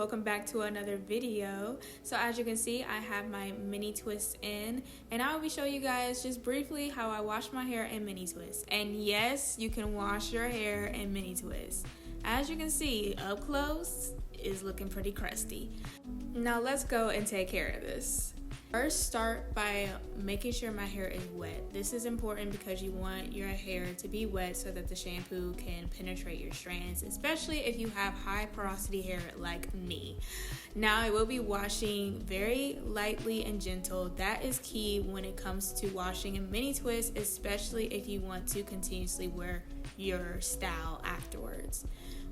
welcome back to another video. So as you can see, I have my mini twist in, and I will be showing you guys just briefly how I wash my hair in mini twist. And yes, you can wash your hair in mini twist. As you can see, up close is looking pretty crusty. Now let's go and take care of this. First, start by making sure my hair is wet. This is important because you want your hair to be wet so that the shampoo can penetrate your strands, especially if you have high porosity hair like me. Now, I will be washing very lightly and gentle. That is key when it comes to washing a mini twist, especially if you want to continuously wear your style afterwards.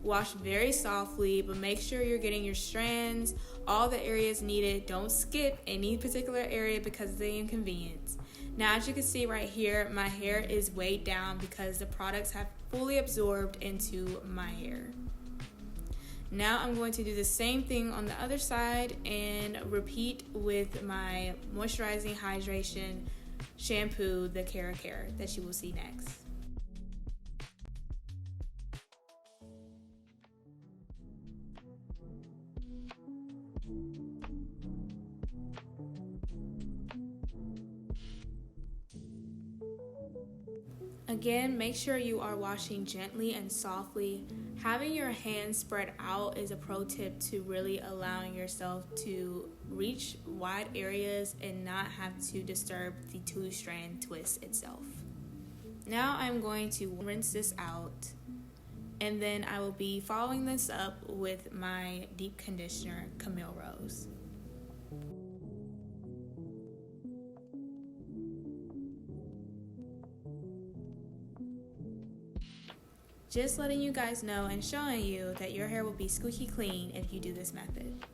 Wash very softly, but make sure you're getting your strands, all the areas needed. Don't skip any particular area because of the inconvenience. Now, as you can see right here, my hair is weighed down because the products have fully absorbed into my hair. Now I'm going to do the same thing on the other side and repeat with my moisturizing hydration shampoo, the Cara that you will see next. Again, make sure you are washing gently and softly. Having your hands spread out is a pro tip to really allowing yourself to reach wide areas and not have to disturb the two-strand twist itself. Now I'm going to rinse this out, and then I will be following this up with my deep conditioner, Camille Rose. Just letting you guys know and showing you that your hair will be squeaky clean if you do this method.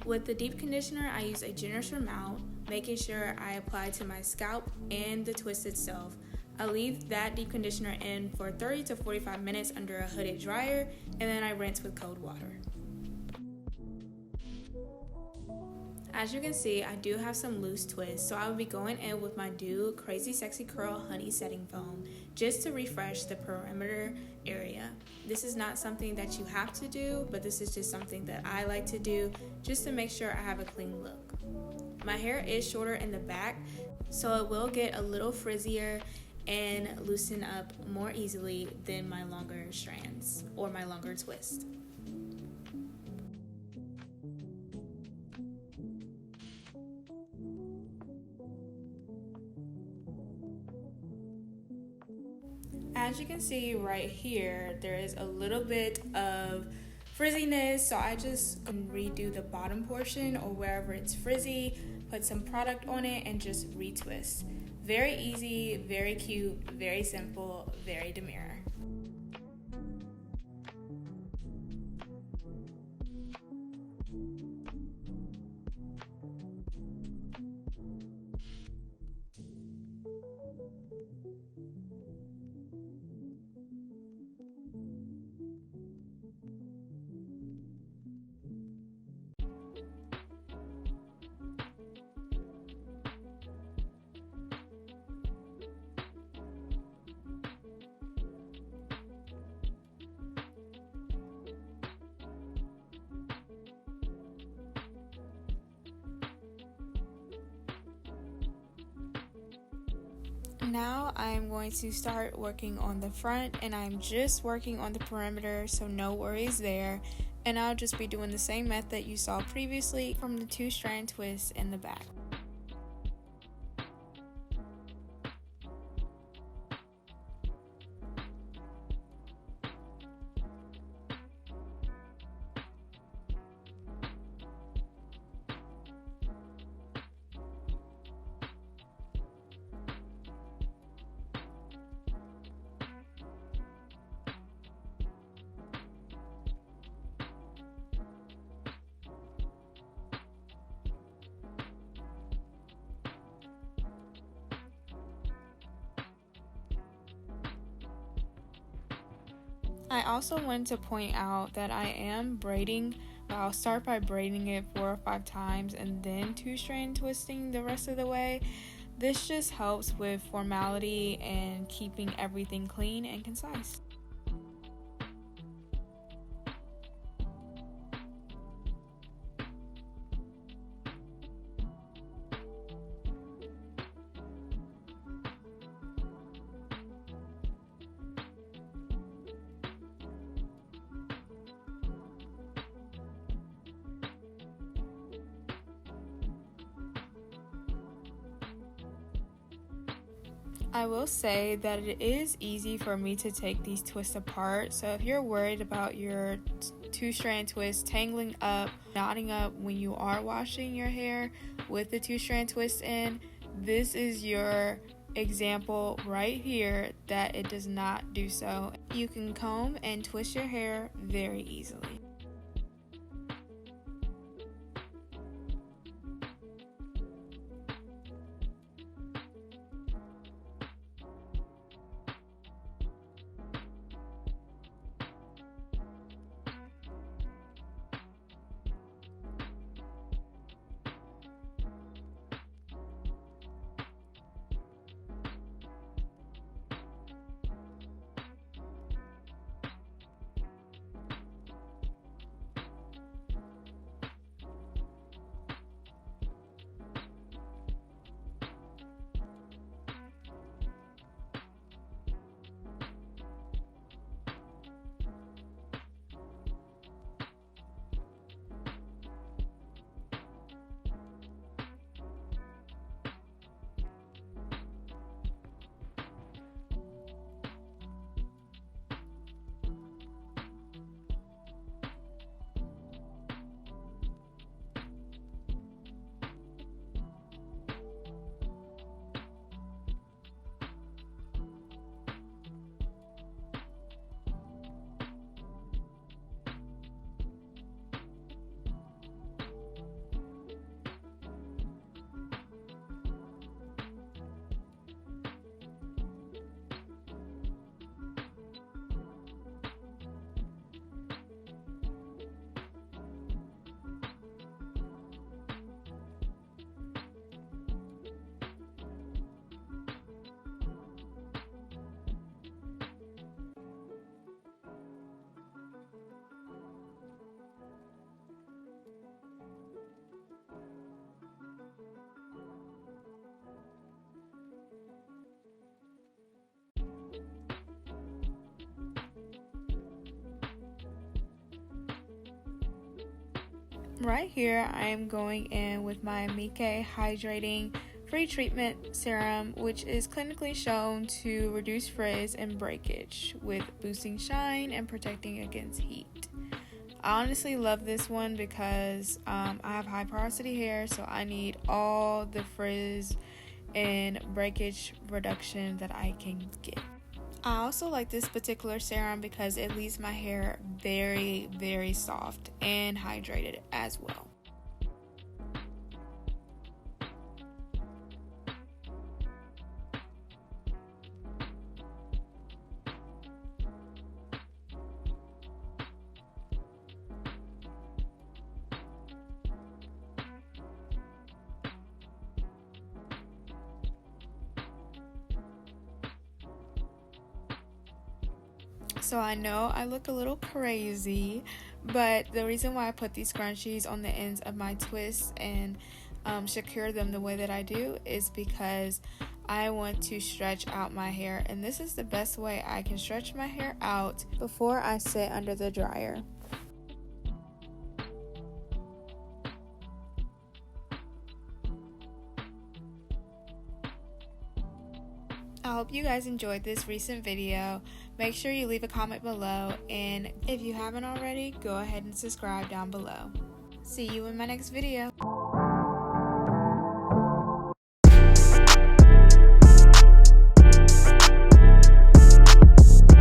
With the deep conditioner, I use a generous amount, making sure I apply to my scalp and the twist itself. I leave that deep conditioner in for 30 to 45 minutes under a hooded dryer, and then I rinse with cold water. As you can see, I do have some loose twists, so I will be going in with my Dew Crazy Sexy Curl Honey Setting Foam just to refresh the perimeter area. This is not something that you have to do, but this is just something that I like to do just to make sure I have a clean look. My hair is shorter in the back, so it will get a little frizzier and loosen up more easily than my longer strands or my longer twist. As you can see right here, there is a little bit of frizziness, so I just redo the bottom portion or wherever it's frizzy, put some product on it, and just retwist. Very easy, very cute, very simple, very demure. Now I'm going to start working on the front, and I'm just working on the perimeter, so no worries there. And I'll just be doing the same method you saw previously from the two-strand twist in the back. I also wanted to point out that I am braiding, but I'll start by braiding it 4 or 5 times and then two-strand twisting the rest of the way. This just helps with formality and keeping everything clean and concise. I will say that it is easy for me to take these twists apart. So if you're worried about your two-strand twist tangling up, knotting up when you are washing your hair with the two-strand twist in, this is your example right here that it does not do so. You can comb and twist your hair very easily. Right here, I am going in with my Mike Hydrating Free Treatment Serum, which is clinically shown to reduce frizz and breakage with boosting shine and protecting against heat. I honestly love this one because I have high porosity hair, so I need all the frizz and breakage reduction that I can get. I also like this particular serum because it leaves my hair very, very soft and hydrated as well. So I know I look a little crazy, but the reason why I put these scrunchies on the ends of my twists and secure them the way that I do is because I want to stretch out my hair, and this is the best way I can stretch my hair out before I sit under the dryer. I hope you guys enjoyed this recent video. Make sure you leave a comment below, and if you haven't already, go ahead and subscribe down below. See you in my next video.